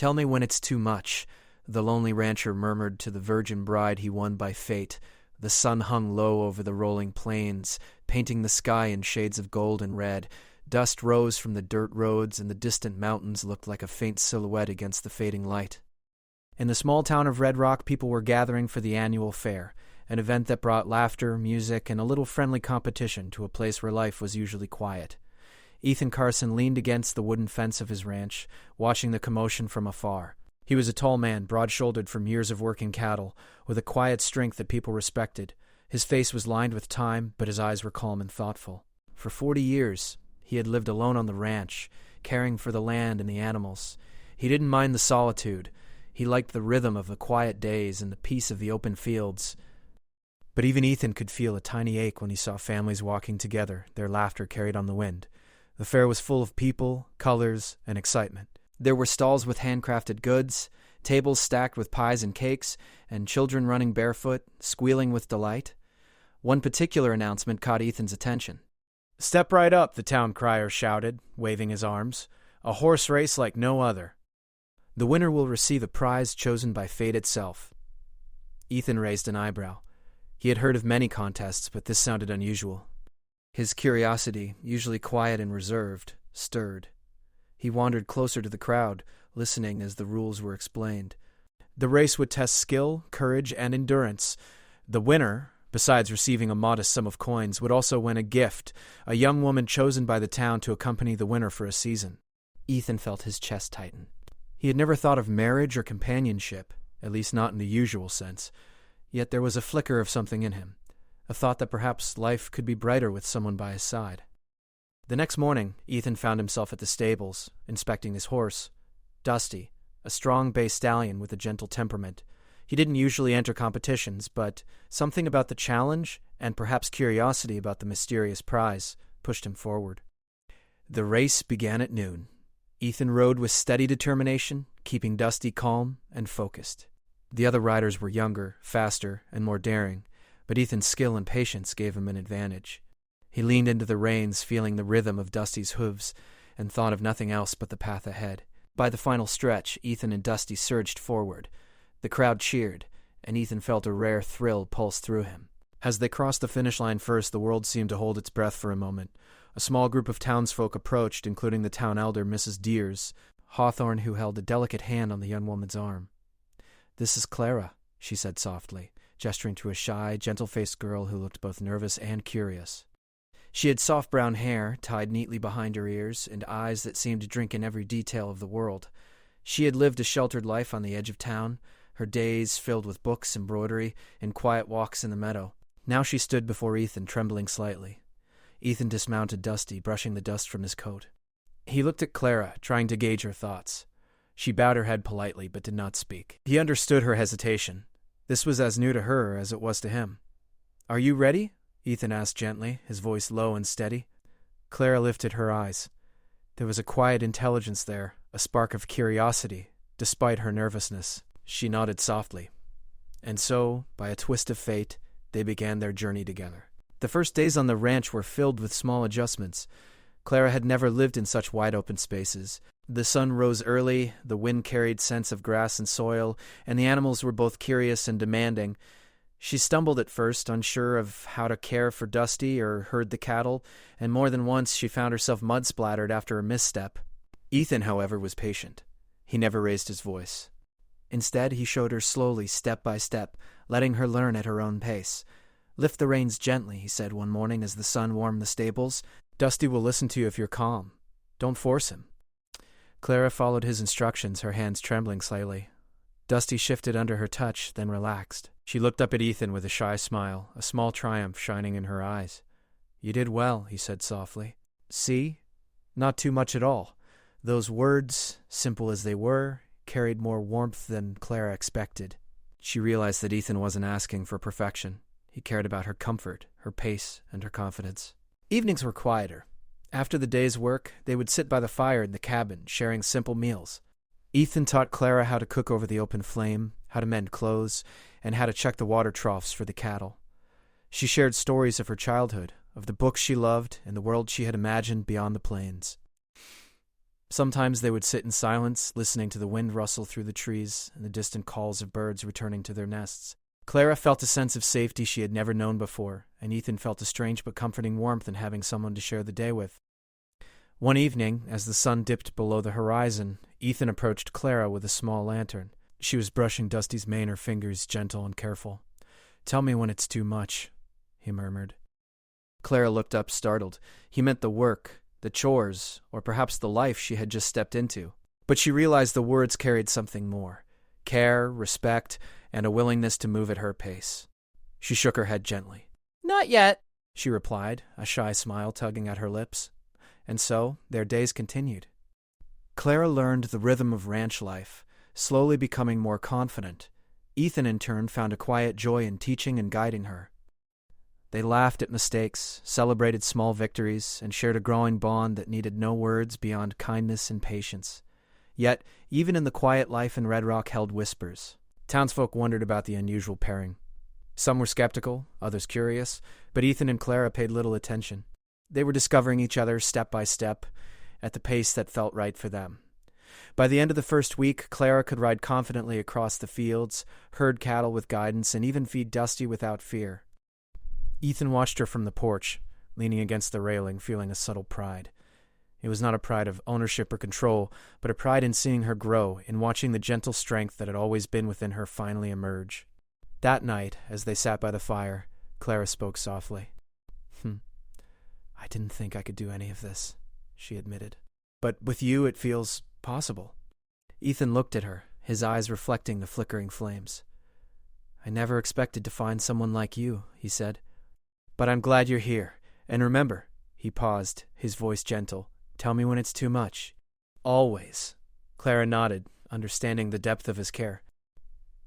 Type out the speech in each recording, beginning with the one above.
"Tell me when it's too much," the lonely rancher murmured to the virgin bride he won by fate. The sun hung low over the rolling plains, painting the sky in shades of gold and red. Dust rose from the dirt roads, and the distant mountains looked like a faint silhouette against the fading light. In the small town of Red Rock, people were gathering for the annual fair, an event that brought laughter, music, and a little friendly competition to a place where life was usually quiet. Ethan Carson leaned against the wooden fence of his ranch, watching the commotion from afar. He was a tall man, broad-shouldered from years of working cattle, with a quiet strength that people respected. His face was lined with time, but his eyes were calm and thoughtful. For 40 years, he had lived alone on the ranch, caring for the land and the animals. He didn't mind the solitude. He liked the rhythm of the quiet days and the peace of the open fields. But even Ethan could feel a tiny ache when he saw families walking together, their laughter carried on the wind. The fair was full of people, colors, and excitement. There were stalls with handcrafted goods, tables stacked with pies and cakes, and children running barefoot, squealing with delight. One particular announcement caught Ethan's attention. "Step right up," the town crier shouted, waving his arms. "A horse race like no other. The winner will receive a prize chosen by fate itself." Ethan raised an eyebrow. He had heard of many contests, but this sounded unusual. His curiosity, usually quiet and reserved, stirred. He wandered closer to the crowd, listening as the rules were explained. The race would test skill, courage, and endurance. The winner, besides receiving a modest sum of coins, would also win a gift, a young woman chosen by the town to accompany the winner for a season. Ethan felt his chest tighten. He had never thought of marriage or companionship, at least not in the usual sense. Yet there was a flicker of something in him, a thought that perhaps life could be brighter with someone by his side. The next morning, Ethan found himself at the stables, inspecting his horse. Dusty, a strong bay stallion with a gentle temperament. He didn't usually enter competitions, but something about the challenge, and perhaps curiosity about the mysterious prize, pushed him forward. The race began at noon. Ethan rode with steady determination, keeping Dusty calm and focused. The other riders were younger, faster, and more daring, but Ethan's skill and patience gave him an advantage. He leaned into the reins, feeling the rhythm of Dusty's hooves, and thought of nothing else but the path ahead. By the final stretch, Ethan and Dusty surged forward. The crowd cheered, and Ethan felt a rare thrill pulse through him. As they crossed the finish line first, the world seemed to hold its breath for a moment. A small group of townsfolk approached, including the town elder, Mrs. Deers, Hawthorne, who held a delicate hand on the young woman's arm. "This is Clara," she said softly, gesturing to a shy, gentle-faced girl who looked both nervous and curious. She had soft brown hair, tied neatly behind her ears, and eyes that seemed to drink in every detail of the world. She had lived a sheltered life on the edge of town, her days filled with books, embroidery, and quiet walks in the meadow. Now she stood before Ethan, trembling slightly. Ethan dismounted Dusty, brushing the dust from his coat. He looked at Clara, trying to gauge her thoughts. She bowed her head politely, but did not speak. He understood her hesitation. This was as new to her as it was to him. "Are you ready?" Ethan asked gently, his voice low and steady. Clara lifted her eyes. There was a quiet intelligence there, a spark of curiosity, despite her nervousness. She nodded softly. And so, by a twist of fate, they began their journey together. The first days on the ranch were filled with small adjustments. Clara had never lived in such wide open spaces. The sun rose early, the wind carried scents of grass and soil, and the animals were both curious and demanding. She stumbled at first, unsure of how to care for Dusty or herd the cattle, and more than once she found herself mud-splattered after a misstep. Ethan, however, was patient. He never raised his voice. Instead, he showed her slowly, step by step, letting her learn at her own pace. "Lift the reins gently," he said one morning as the sun warmed the stables. "Dusty will listen to you if you're calm. Don't force him." Clara followed his instructions, her hands trembling slightly. Dusty shifted under her touch, then relaxed. She looked up at Ethan with a shy smile, a small triumph shining in her eyes. "You did well," he said softly. "See? Not too much at all." Those words, simple as they were, carried more warmth than Clara expected. She realized that Ethan wasn't asking for perfection. He cared about her comfort, her pace, and her confidence. Evenings were quieter. After the day's work, they would sit by the fire in the cabin, sharing simple meals. Ethan taught Clara how to cook over the open flame, how to mend clothes, and how to check the water troughs for the cattle. She shared stories of her childhood, of the books she loved, and the world she had imagined beyond the plains. Sometimes they would sit in silence, listening to the wind rustle through the trees and the distant calls of birds returning to their nests. Clara felt a sense of safety she had never known before, and Ethan felt a strange but comforting warmth in having someone to share the day with. One evening, as the sun dipped below the horizon, Ethan approached Clara with a small lantern. She was brushing Dusty's mane, her fingers gentle and careful. "Tell me when it's too much," he murmured. Clara looked up, startled. He meant the work, the chores, or perhaps the life she had just stepped into. But she realized the words carried something more: care, respect, and a willingness to move at her pace. She shook her head gently. "Not yet," she replied, a shy smile tugging at her lips. And so their days continued. Clara learned the rhythm of ranch life, slowly becoming more confident. Ethan, in turn, found a quiet joy in teaching and guiding her. They laughed at mistakes, celebrated small victories, and shared a growing bond that needed no words beyond kindness and patience. Yet, even in the quiet life in Red Rock held whispers. Townsfolk wondered about the unusual pairing. Some were skeptical, others curious, but Ethan and Clara paid little attention. They were discovering each other step by step, at the pace that felt right for them. By the end of the first week, Clara could ride confidently across the fields, herd cattle with guidance, and even feed Dusty without fear. Ethan watched her from the porch, leaning against the railing, feeling a subtle pride. It was not a pride of ownership or control, but a pride in seeing her grow, in watching the gentle strength that had always been within her finally emerge. That night, as they sat by the fire, Clara spoke softly. "I didn't think I could do any of this," she admitted. "But with you it feels possible." Ethan looked at her, his eyes reflecting the flickering flames. "I never expected to find someone like you," he said. "But I'm glad you're here. And remember," he paused, his voice gentle, "tell me when it's too much. Always." Clara nodded, understanding the depth of his care.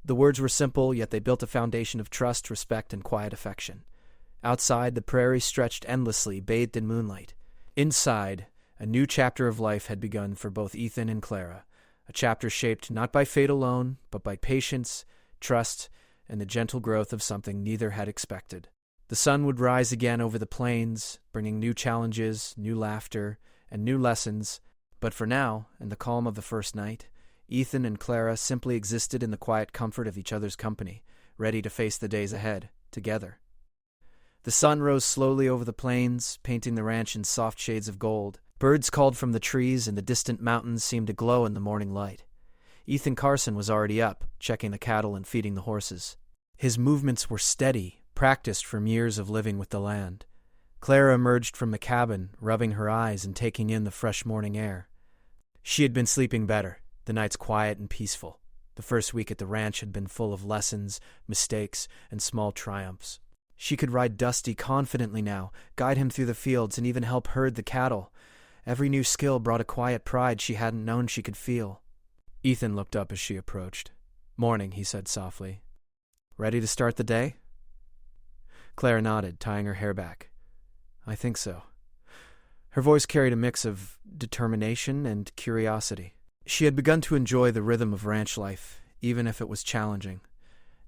The words were simple, yet they built a foundation of trust, respect, and quiet affection. Outside, the prairie stretched endlessly, bathed in moonlight. Inside, a new chapter of life had begun for both Ethan and Clara, a chapter shaped not by fate alone, but by patience, trust, and the gentle growth of something neither had expected. The sun would rise again over the plains, bringing new challenges, new laughter, and new lessons, but for now, in the calm of the first night, Ethan and Clara simply existed in the quiet comfort of each other's company, ready to face the days ahead, together. The sun rose slowly over the plains, painting the ranch in soft shades of gold. Birds called from the trees, and the distant mountains seemed to glow in the morning light. Ethan Carson was already up, checking the cattle and feeding the horses. His movements were steady, practiced from years of living with the land. Clara emerged from the cabin, rubbing her eyes and taking in the fresh morning air. She had been sleeping better, the nights quiet and peaceful. The first week at the ranch had been full of lessons, mistakes, and small triumphs. She could ride Dusty confidently now, guide him through the fields, and even help herd the cattle. Every new skill brought a quiet pride she hadn't known she could feel. Ethan looked up as she approached. "Morning," he said softly. "Ready to start the day?" Clara nodded, tying her hair back. "I think so." Her voice carried a mix of determination and curiosity. She had begun to enjoy the rhythm of ranch life, even if it was challenging.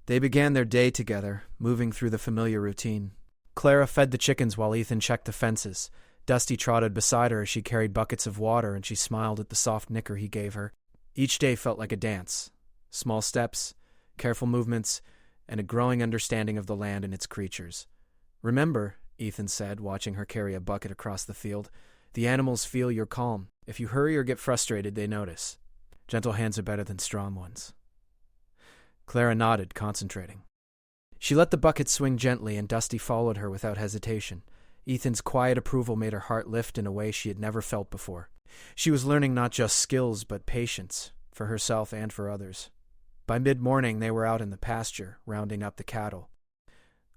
They began their day together, moving through the familiar routine. Clara fed the chickens while Ethan checked the fences. Dusty trotted beside her as she carried buckets of water, and she smiled at the soft nicker he gave her. Each day felt like a dance. Small steps, careful movements, and a growing understanding of the land and its creatures. "Remember," Ethan said, watching her carry a bucket across the field, "the animals feel your calm. If you hurry or get frustrated, they notice. Gentle hands are better than strong ones." Clara nodded, concentrating. She let the bucket swing gently, and Dusty followed her without hesitation. Ethan's quiet approval made her heart lift in a way she had never felt before. She was learning not just skills, but patience, for herself and for others. By mid-morning, they were out in the pasture, rounding up the cattle.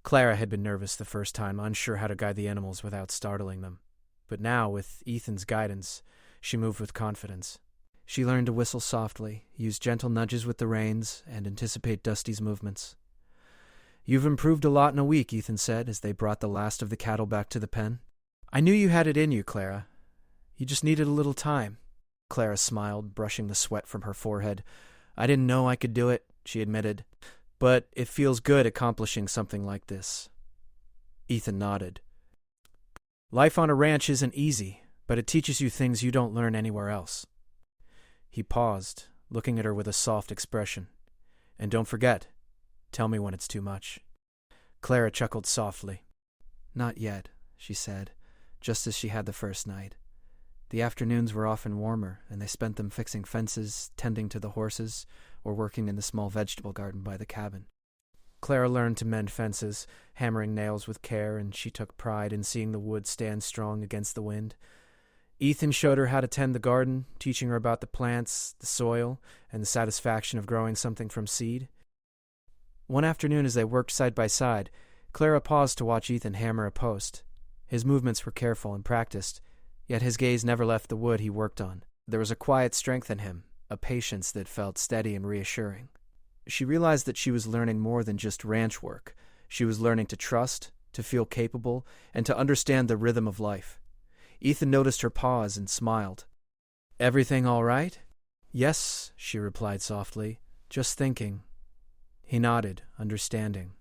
Clara had been nervous the first time, unsure how to guide the animals without startling them. But now, with Ethan's guidance, she moved with confidence. She learned to whistle softly, use gentle nudges with the reins, and anticipate Dusty's movements. "You've improved a lot in a week," Ethan said, as they brought the last of the cattle back to the pen. "I knew you had it in you, Clara. You just needed a little time." Clara smiled, brushing the sweat from her forehead. "I didn't know I could do it," she admitted. "But it feels good accomplishing something like this." Ethan nodded. "Life on a ranch isn't easy, but it teaches you things you don't learn anywhere else." He paused, looking at her with a soft expression. "And don't forget, tell me when it's too much." Clara chuckled softly. "Not yet," she said, just as she had the first night. The afternoons were often warmer, and they spent them fixing fences, tending to the horses, or working in the small vegetable garden by the cabin. Clara learned to mend fences, hammering nails with care, and she took pride in seeing the wood stand strong against the wind. Ethan showed her how to tend the garden, teaching her about the plants, the soil, and the satisfaction of growing something from seed. One afternoon, as they worked side by side, Clara paused to watch Ethan hammer a post. His movements were careful and practiced, yet his gaze never left the wood he worked on. There was a quiet strength in him, a patience that felt steady and reassuring. She realized that she was learning more than just ranch work. She was learning to trust, to feel capable, and to understand the rhythm of life. Ethan noticed her pause and smiled. "Everything all right?" "Yes," she replied softly. "Just thinking." He nodded, understanding.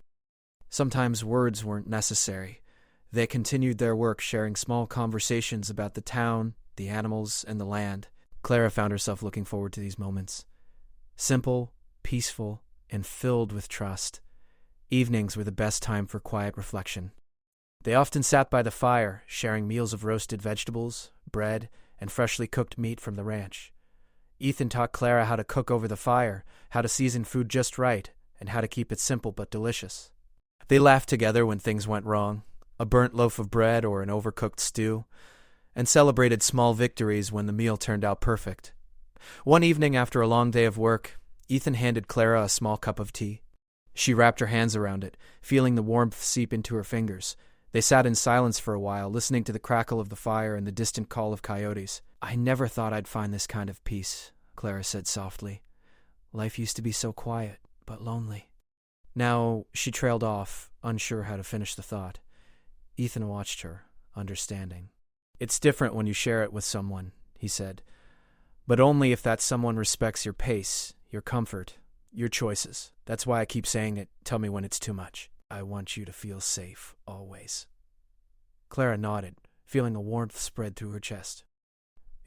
Sometimes words weren't necessary. They continued their work, sharing small conversations about the town, the animals, and the land. Clara found herself looking forward to these moments. Simple, peaceful, and filled with trust. Evenings were the best time for quiet reflection. They often sat by the fire, sharing meals of roasted vegetables, bread, and freshly cooked meat from the ranch. Ethan taught Clara how to cook over the fire, how to season food just right, and how to keep it simple but delicious. They laughed together when things went wrong, a burnt loaf of bread or an overcooked stew, and celebrated small victories when the meal turned out perfect. One evening after a long day of work, Ethan handed Clara a small cup of tea. She wrapped her hands around it, feeling the warmth seep into her fingers. They sat in silence for a while, listening to the crackle of the fire and the distant call of coyotes. "I never thought I'd find this kind of peace," Clara said softly. "Life used to be so quiet, but lonely." Now she trailed off, unsure how to finish the thought. Ethan watched her, understanding. "It's different when you share it with someone," he said. "But only if that someone respects your pace, your comfort, your choices. That's why I keep saying it. Tell me when it's too much. I want you to feel safe, always." Clara nodded, feeling a warmth spread through her chest.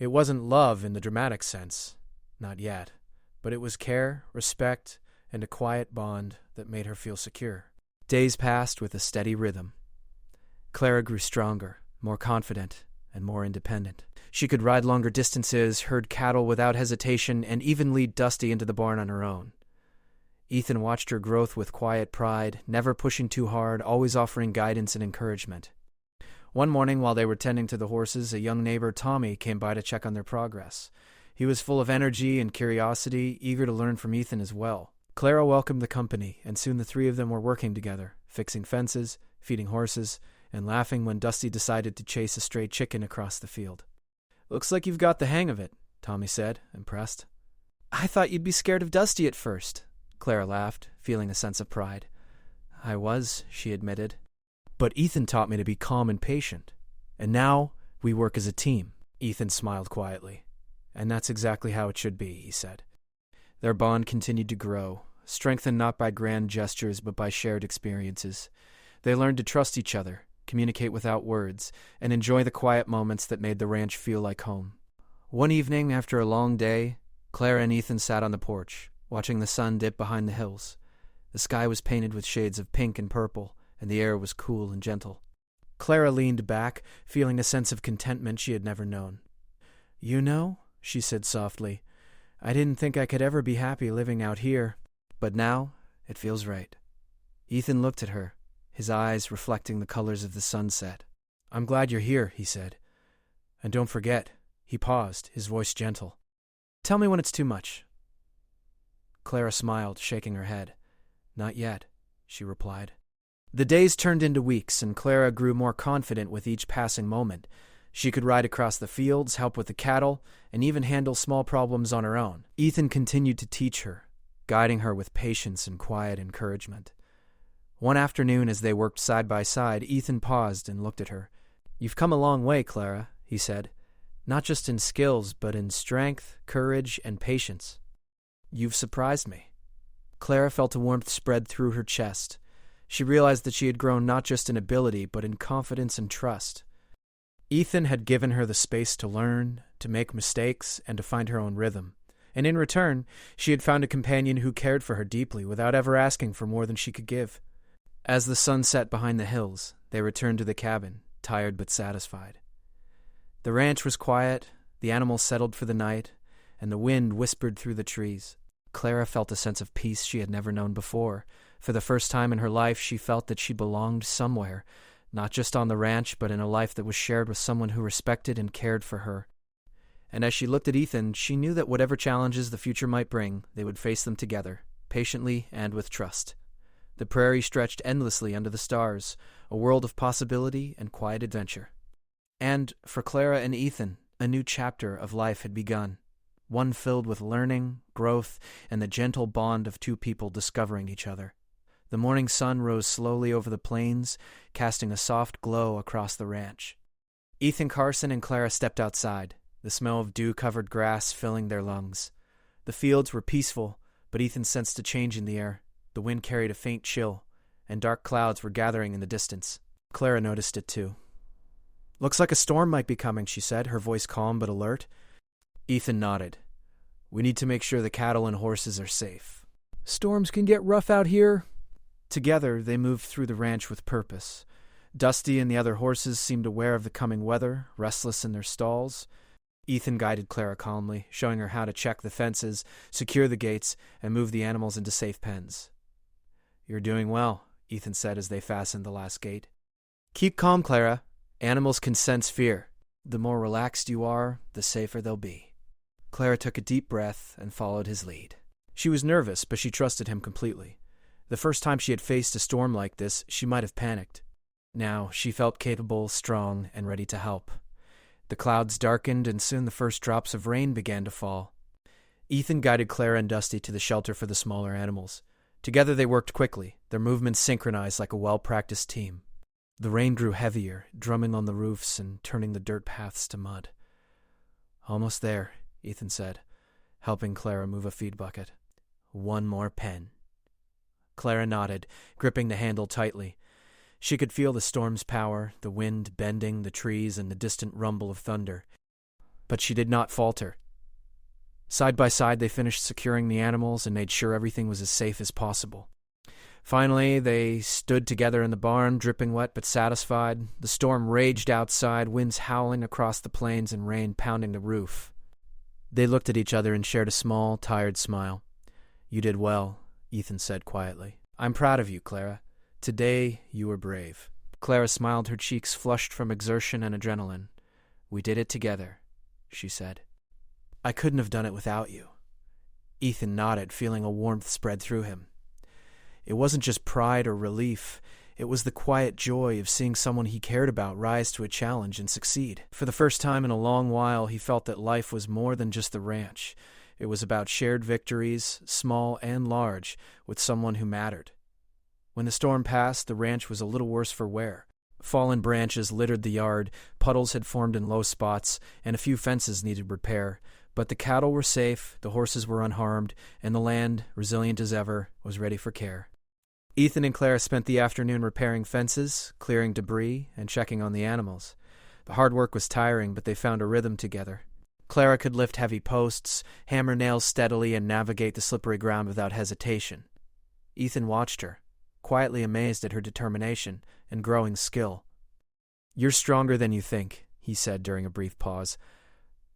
It wasn't love in the dramatic sense, not yet, but it was care, respect, and a quiet bond that made her feel secure. Days passed with a steady rhythm. Clara grew stronger, more confident, and more independent. She could ride longer distances, herd cattle without hesitation, and even lead Dusty into the barn on her own. Ethan watched her growth with quiet pride, never pushing too hard, always offering guidance and encouragement. One morning, while they were tending to the horses, a young neighbor, Tommy, came by to check on their progress. He was full of energy and curiosity, eager to learn from Ethan as well. Clara welcomed the company, and soon the three of them were working together, fixing fences, feeding horses, and laughing when Dusty decided to chase a stray chicken across the field. "Looks like you've got the hang of it," Tommy said, impressed. "I thought you'd be scared of Dusty at first," Clara laughed, feeling a sense of pride. "I was," she admitted. "But Ethan taught me to be calm and patient. And now we work as a team." Ethan smiled quietly. "And that's exactly how it should be," he said. Their bond continued to grow, strengthened not by grand gestures but by shared experiences. They learned to trust each other, communicate without words, and enjoy the quiet moments that made the ranch feel like home. One evening, after a long day, Clara and Ethan sat on the porch, watching the sun dip behind the hills. The sky was painted with shades of pink and purple, and the air was cool and gentle. Clara leaned back, feeling a sense of contentment she had never known. "You know," she said softly, "I didn't think I could ever be happy living out here, but now it feels right." Ethan looked at her, his eyes reflecting the colors of the sunset. "I'm glad you're here," he said. "And don't forget," he paused, his voice gentle. "Tell me when it's too much." Clara smiled, shaking her head. "Not yet," she replied. The days turned into weeks, and Clara grew more confident with each passing moment. She could ride across the fields, help with the cattle, and even handle small problems on her own. Ethan continued to teach her, guiding her with patience and quiet encouragement. One afternoon, as they worked side by side, Ethan paused and looked at her. "You've come a long way, Clara," he said. "Not just in skills, but in strength, courage, and patience. You've surprised me." Clara felt a warmth spread through her chest. She realized that she had grown not just in ability, but in confidence and trust. Ethan had given her the space to learn, to make mistakes, and to find her own rhythm. And in return, she had found a companion who cared for her deeply without ever asking for more than she could give. As the sun set behind the hills, they returned to the cabin, tired but satisfied. The ranch was quiet, the animals settled for the night, and the wind whispered through the trees. Clara felt a sense of peace she had never known before. For the first time in her life, she felt that she belonged somewhere, not just on the ranch, but in a life that was shared with someone who respected and cared for her. And as she looked at Ethan, she knew that whatever challenges the future might bring, they would face them together, patiently and with trust. The prairie stretched endlessly under the stars, a world of possibility and quiet adventure. And, for Clara and Ethan, a new chapter of life had begun, one filled with learning, growth, and the gentle bond of two people discovering each other. The morning sun rose slowly over the plains, casting a soft glow across the ranch. Ethan Carson and Clara stepped outside, the smell of dew-covered grass filling their lungs. The fields were peaceful, but Ethan sensed a change in the air. The wind carried a faint chill, and dark clouds were gathering in the distance. Clara noticed it too. "Looks like a storm might be coming," she said, her voice calm but alert. Ethan nodded. "We need to make sure the cattle and horses are safe." "Storms can get rough out here." Together, they moved through the ranch with purpose. Dusty and the other horses seemed aware of the coming weather, restless in their stalls. Ethan guided Clara calmly, showing her how to check the fences, secure the gates, and move the animals into safe pens. "You're doing well," Ethan said as they fastened the last gate. "Keep calm, Clara. Animals can sense fear. The more relaxed you are, the safer they'll be." Clara took a deep breath and followed his lead. She was nervous, but she trusted him completely. The first time she had faced a storm like this, she might have panicked. Now, she felt capable, strong, and ready to help. The clouds darkened, and soon the first drops of rain began to fall. Ethan guided Clara and Dusty to the shelter for the smaller animals. Together they worked quickly, their movements synchronized like a well-practiced team. The rain grew heavier, drumming on the roofs and turning the dirt paths to mud. "Almost there," Ethan said, helping Clara move a feed bucket. "One more pen." Clara nodded, gripping the handle tightly. She could feel the storm's power, the wind bending the trees and the distant rumble of thunder. But she did not falter. Side by side, they finished securing the animals and made sure everything was as safe as possible. Finally, they stood together in the barn, dripping wet but satisfied. The storm raged outside, winds howling across the plains and rain pounding the roof. They looked at each other and shared a small, tired smile. "You did well," Ethan said quietly. "I'm proud of you, Clara. Today, you were brave." Clara smiled, her cheeks flushed from exertion and adrenaline. "We did it together," she said. "I couldn't have done it without you." Ethan nodded, feeling a warmth spread through him. It wasn't just pride or relief. It was the quiet joy of seeing someone he cared about rise to a challenge and succeed. For the first time in a long while, he felt that life was more than just the ranch. It was about shared victories, small and large, with someone who mattered. When the storm passed, the ranch was a little worse for wear. Fallen branches littered the yard, puddles had formed in low spots, and a few fences needed repair. But the cattle were safe, the horses were unharmed, and the land, resilient as ever, was ready for care. Ethan and Clara spent the afternoon repairing fences, clearing debris, and checking on the animals. The hard work was tiring, but they found a rhythm together. Clara could lift heavy posts, hammer nails steadily, and navigate the slippery ground without hesitation. Ethan watched her, quietly amazed at her determination and growing skill. "You're stronger than you think," he said during a brief pause.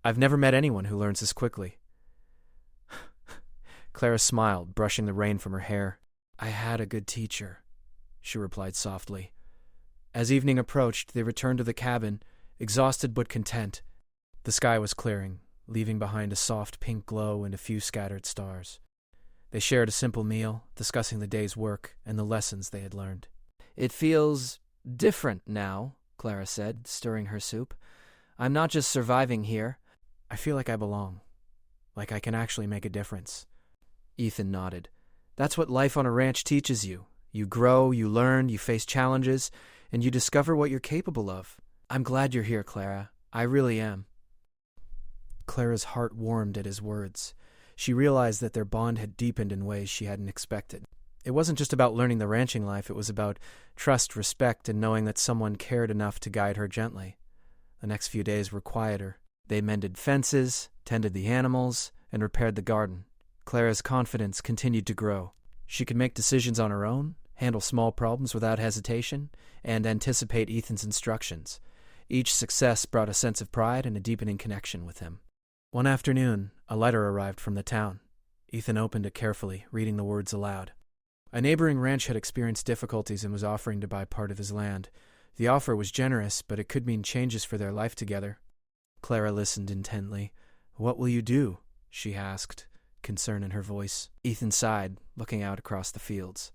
"I've never met anyone who learns this quickly." Clara smiled, brushing the rain from her hair. "I had a good teacher," she replied softly. As evening approached, they returned to the cabin, exhausted but content. The sky was clearing, leaving behind a soft pink glow and a few scattered stars. They shared a simple meal, discussing the day's work and the lessons they had learned. "It feels different now," Clara said, stirring her soup. "I'm not just surviving here. I feel like I belong, like I can actually make a difference." Ethan nodded. "That's what life on a ranch teaches you. You grow, you learn, you face challenges, and you discover what you're capable of. I'm glad you're here, Clara. I really am." Clara's heart warmed at his words. She realized that their bond had deepened in ways she hadn't expected. It wasn't just about learning the ranching life, it was about trust, respect, and knowing that someone cared enough to guide her gently. The next few days were quieter. They mended fences, tended the animals, and repaired the garden. Clara's confidence continued to grow. She could make decisions on her own, handle small problems without hesitation, and anticipate Ethan's instructions. Each success brought a sense of pride and a deepening connection with him. One afternoon, a letter arrived from the town. Ethan opened it carefully, reading the words aloud. A neighboring ranch had experienced difficulties and was offering to buy part of his land. The offer was generous, but it could mean changes for their life together. Clara listened intently. "What will you do?" she asked, concern in her voice. Ethan sighed, looking out across the fields.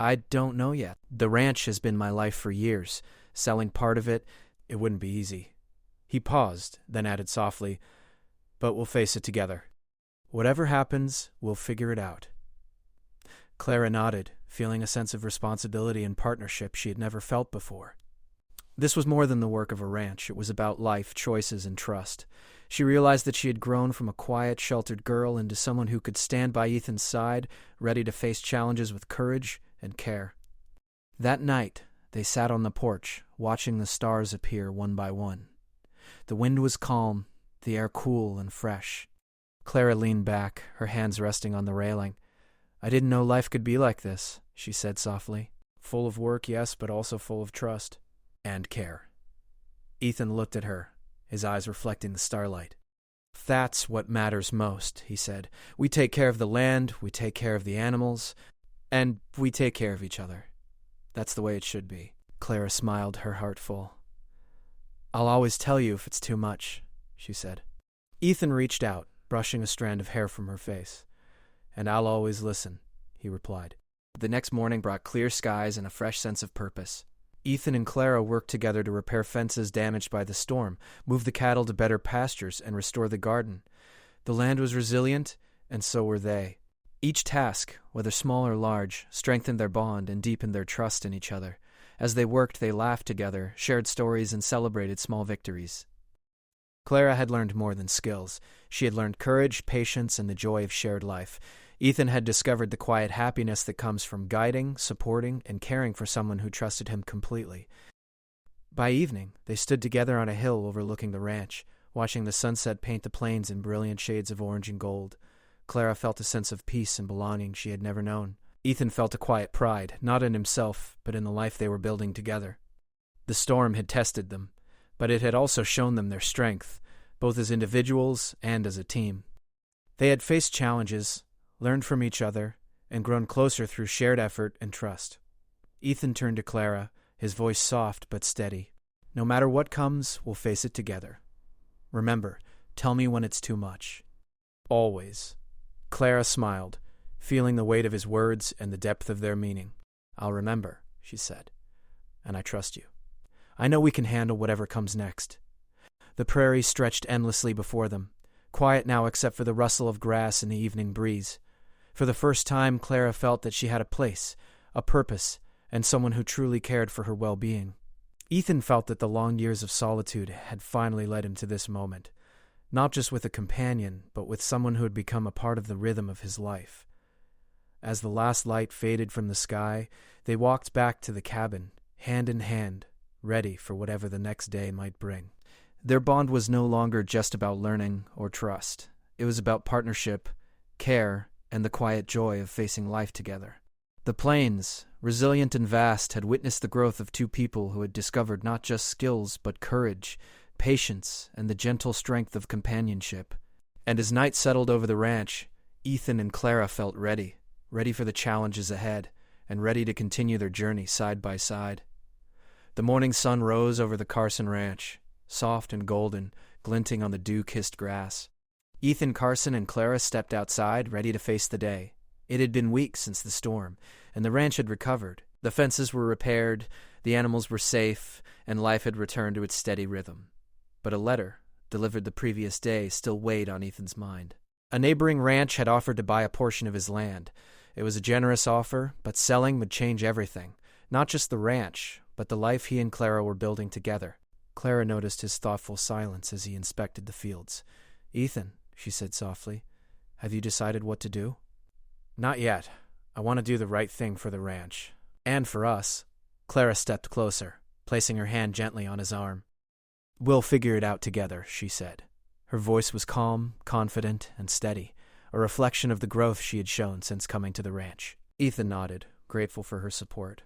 "I don't know yet. The ranch has been my life for years. Selling part of it wouldn't be easy." He paused, then added softly, "But we'll face it together. Whatever happens, we'll figure it out." Clara nodded, feeling a sense of responsibility and partnership she had never felt before. This was more than the work of a ranch. It was about life, choices, and trust. She realized that she had grown from a quiet, sheltered girl into someone who could stand by Ethan's side, ready to face challenges with courage and care. That night, they sat on the porch, watching the stars appear one by one. The wind was calm, the air cool and fresh. Clara leaned back, her hands resting on the railing. "I didn't know life could be like this," she said softly. "Full of work, yes, but also full of trust. And care." Ethan looked at her, his eyes reflecting the starlight. "That's what matters most," he said. "We take care of the land, we take care of the animals, and we take care of each other. That's the way it should be." Clara smiled, her heart full. "I'll always tell you if it's too much," she said. Ethan reached out, brushing a strand of hair from her face. "And I'll always listen," he replied. The next morning brought clear skies and a fresh sense of purpose. Ethan and Clara worked together to repair fences damaged by the storm, move the cattle to better pastures, and restore the garden. The land was resilient, and so were they. Each task, whether small or large, strengthened their bond and deepened their trust in each other. As they worked, they laughed together, shared stories, and celebrated small victories. Clara had learned more than skills. She had learned courage, patience, and the joy of shared life. Ethan had discovered the quiet happiness that comes from guiding, supporting, and caring for someone who trusted him completely. By evening, they stood together on a hill overlooking the ranch, watching the sunset paint the plains in brilliant shades of orange and gold. Clara felt a sense of peace and belonging she had never known. Ethan felt a quiet pride, not in himself, but in the life they were building together. The storm had tested them, but it had also shown them their strength, both as individuals and as a team. They had faced challenges, learned from each other, and grown closer through shared effort and trust. Ethan turned to Clara, his voice soft but steady. "No matter what comes, we'll face it together. Remember, tell me when it's too much. Always." Clara smiled, feeling the weight of his words and the depth of their meaning. "I'll remember," she said, "and I trust you. I know we can handle whatever comes next." The prairie stretched endlessly before them, quiet now except for the rustle of grass in the evening breeze. For the first time, Clara felt that she had a place, a purpose, and someone who truly cared for her well-being. Ethan felt that the long years of solitude had finally led him to this moment, not just with a companion, but with someone who had become a part of the rhythm of his life. As the last light faded from the sky, they walked back to the cabin, hand in hand, ready for whatever the next day might bring. Their bond was no longer just about learning or trust. It was about partnership, care, and the quiet joy of facing life together. The plains, resilient and vast, had witnessed the growth of two people who had discovered not just skills but courage, patience, and the gentle strength of companionship. And as night settled over the ranch, Ethan and Clara felt ready for the challenges ahead, and ready to continue their journey side by side. The morning sun rose over the Carson Ranch, soft and golden, glinting on the dew-kissed grass. Ethan, Carson, and Clara stepped outside, ready to face the day. It had been weeks since the storm, and the ranch had recovered. The fences were repaired, the animals were safe, and life had returned to its steady rhythm. But a letter, delivered the previous day, still weighed on Ethan's mind. A neighboring ranch had offered to buy a portion of his land. It was a generous offer, but selling would change everything. Not just the ranch, but the life he and Clara were building together. Clara noticed his thoughtful silence as he inspected the fields. "Ethan," she said softly, "have you decided what to do?" "Not yet. I want to do the right thing for the ranch. And for us." Clara stepped closer, placing her hand gently on his arm. "We'll figure it out together," she said. Her voice was calm, confident, and steady, a reflection of the growth she had shown since coming to the ranch. Ethan nodded, grateful for her support.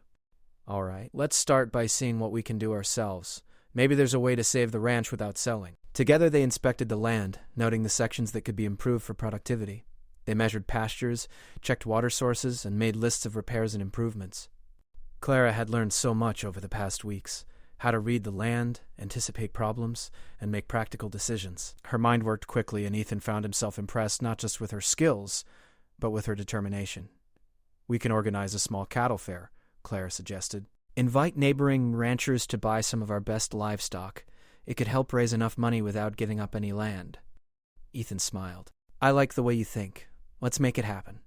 "All right, let's start by seeing what we can do ourselves. Maybe there's a way to save the ranch without selling." Together they inspected the land, noting the sections that could be improved for productivity. They measured pastures, checked water sources, and made lists of repairs and improvements. Clara had learned so much over the past weeks: how to read the land, anticipate problems, and make practical decisions. Her mind worked quickly, and Ethan found himself impressed not just with her skills, but with her determination. "We can organize a small cattle fair," Clara suggested. "Invite neighboring ranchers to buy some of our best livestock. It could help raise enough money without giving up any land." Ethan smiled. "I like the way you think. Let's make it happen."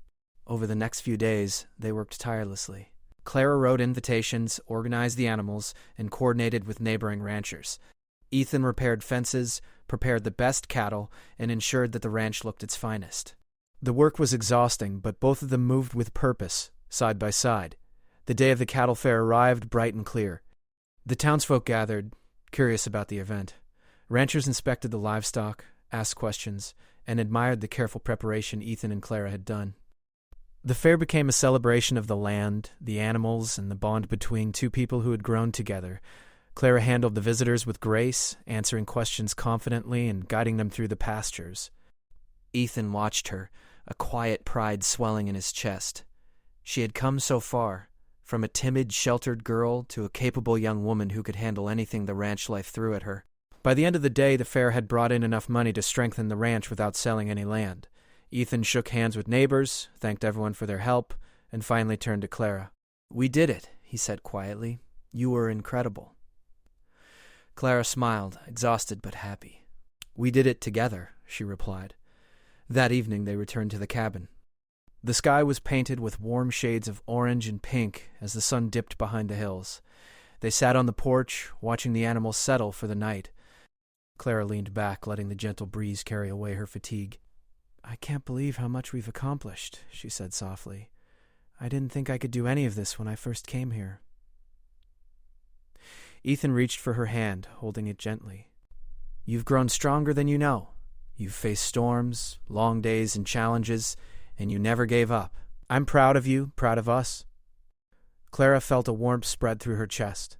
Over the next few days, they worked tirelessly. Clara wrote invitations, organized the animals, and coordinated with neighboring ranchers. Ethan repaired fences, prepared the best cattle, and ensured that the ranch looked its finest. The work was exhausting, but both of them moved with purpose, side by side. The day of the cattle fair arrived bright and clear. The townsfolk gathered, curious about the event. Ranchers inspected the livestock, asked questions, and admired the careful preparation Ethan and Clara had done. The fair became a celebration of the land, the animals, and the bond between two people who had grown together. Clara handled the visitors with grace, answering questions confidently and guiding them through the pastures. Ethan watched her, a quiet pride swelling in his chest. She had come so far, from a timid, sheltered girl to a capable young woman who could handle anything the ranch life threw at her. By the end of the day, the fair had brought in enough money to strengthen the ranch without selling any land. Ethan shook hands with neighbors, thanked everyone for their help, and finally turned to Clara. "We did it," he said quietly. "You were incredible." Clara smiled, exhausted but happy. "We did it together," she replied. That evening they returned to the cabin. The sky was painted with warm shades of orange and pink as the sun dipped behind the hills. They sat on the porch, watching the animals settle for the night. Clara leaned back, letting the gentle breeze carry away her fatigue. "I can't believe how much we've accomplished," she said softly. "I didn't think I could do any of this when I first came here." Ethan reached for her hand, holding it gently. "You've grown stronger than you know. You've faced storms, long days, and challenges, and you never gave up. I'm proud of you, proud of us." Clara felt a warmth spread through her chest.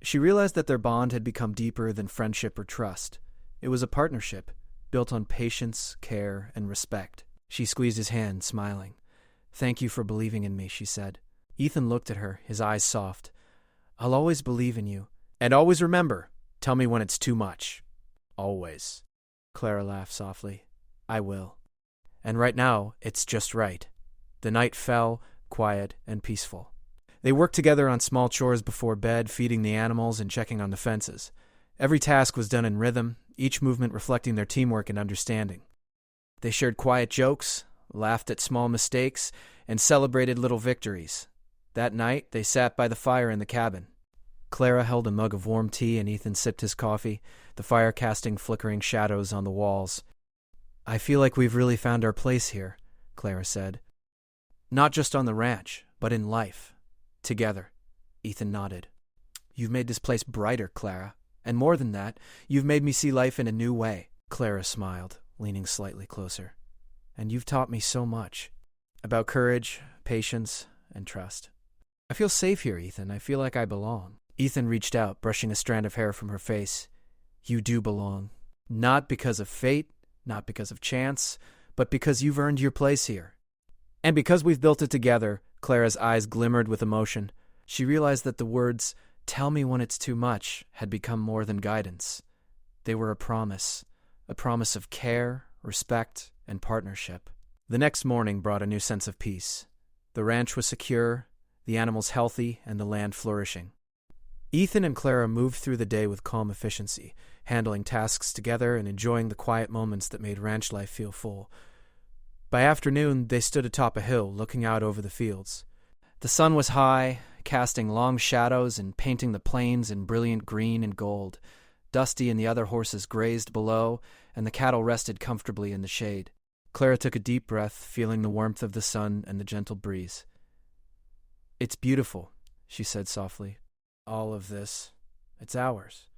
She realized that their bond had become deeper than friendship or trust. It was a partnership, built on patience, care, and respect. She squeezed his hand, smiling. "Thank you for believing in me," she said. Ethan looked at her, his eyes soft. "I'll always believe in you. And always remember, tell me when it's too much. Always." Clara laughed softly. "I will. And right now, it's just right." The night fell, quiet and peaceful. They worked together on small chores before bed, feeding the animals and checking on the fences. Every task was done in rhythm, each movement reflecting their teamwork and understanding. They shared quiet jokes, laughed at small mistakes, and celebrated little victories. That night, they sat by the fire in the cabin. Clara held a mug of warm tea and Ethan sipped his coffee, the fire casting flickering shadows on the walls. "I feel like we've really found our place here," Clara said. "Not just on the ranch, but in life. Together." Ethan nodded. "You've made this place brighter, Clara. And more than that, you've made me see life in a new way." Clara smiled, leaning slightly closer. "And you've taught me so much. About courage, patience, and trust. I feel safe here, Ethan. I feel like I belong." Ethan reached out, brushing a strand of hair from her face. "You do belong. Not because of fate, not because of chance, but because you've earned your place here. And because we've built it together," Clara's eyes glimmered with emotion. She realized that the words, "Tell me when it's too much," had become more than guidance. They were a promise of care, respect, and partnership. The next morning brought a new sense of peace. The ranch was secure, the animals healthy, and the land flourishing. Ethan and Clara moved through the day with calm efficiency, handling tasks together and enjoying the quiet moments that made ranch life feel full. By afternoon, they stood atop a hill, looking out over the fields. The sun was high, casting long shadows and painting the plains in brilliant green and gold. Dusty and the other horses grazed below, and the cattle rested comfortably in the shade. Clara took a deep breath, feeling the warmth of the sun and the gentle breeze. "It's beautiful," she said softly. "All of this, it's ours."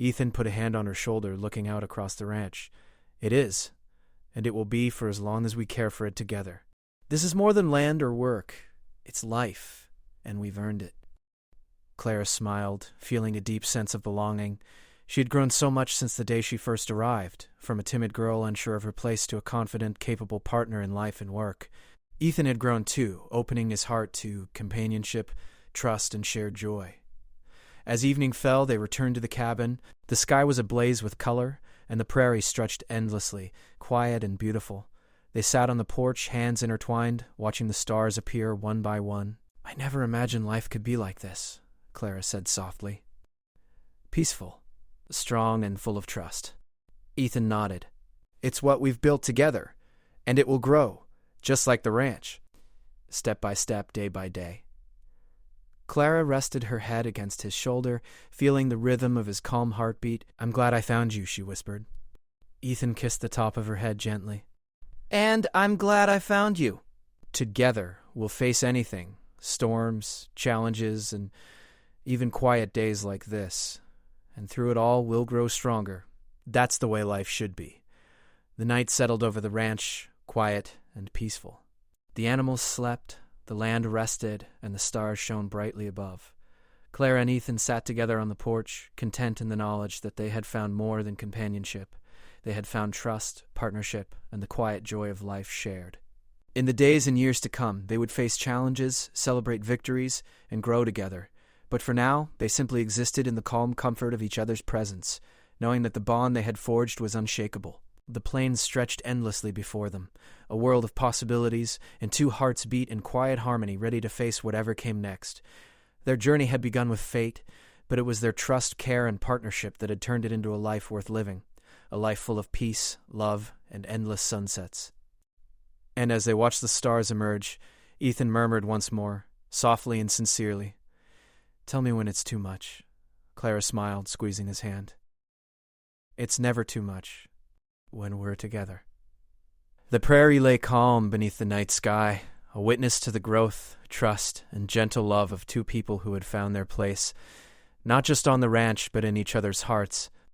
Ethan put a hand on her shoulder, looking out across the ranch. It is, and it will be for as long as we care for it together. This is more than land or work. It's life, and we've earned it. Clara smiled, feeling a deep sense of belonging. She had grown so much since the day she first arrived, from a timid girl unsure of her place to a confident, capable partner in life and work. Ethan had grown too, opening his heart to companionship, trust, and shared joy. As evening fell, they returned to the cabin. The sky was ablaze with color, and the prairie stretched endlessly, quiet and beautiful. They sat on the porch, hands intertwined, watching the stars appear one by one. "I never imagined life could be like this," Clara said softly. "Peaceful, strong, and full of trust." Ethan nodded. "It's what we've built together, and it will grow, just like the ranch, step by step, day by day." Clara rested her head against his shoulder, feeling the rhythm of his calm heartbeat. "I'm glad I found you," she whispered. Ethan kissed the top of her head gently. "And I'm glad I found you." "Together, we'll face anything, storms, challenges, and even quiet days like this. And through it all, we'll grow stronger. That's the way life should be." The night settled over the ranch, quiet and peaceful. The animals slept, the land rested, and the stars shone brightly above. Clara and Ethan sat together on the porch, content in the knowledge that they had found more than companionship. They had found trust, partnership, and the quiet joy of life shared. In the days and years to come, they would face challenges, celebrate victories, and grow together. But for now, they simply existed in the calm comfort of each other's presence, knowing that the bond they had forged was unshakable. The plains stretched endlessly before them, a world of possibilities, and two hearts beat in quiet harmony, ready to face whatever came next. Their journey had begun with fate, but it was their trust, care, and partnership that had turned it into a life worth living, a life full of peace, love, and endless sunsets. And as they watched the stars emerge, Ethan murmured once more, softly and sincerely, "Tell me when it's too much." Clara smiled, squeezing his hand. "It's never too much when we're together." The prairie lay calm beneath the night sky, a witness to the growth, trust, and gentle love of two people who had found their place, not just on the ranch but in each other's hearts.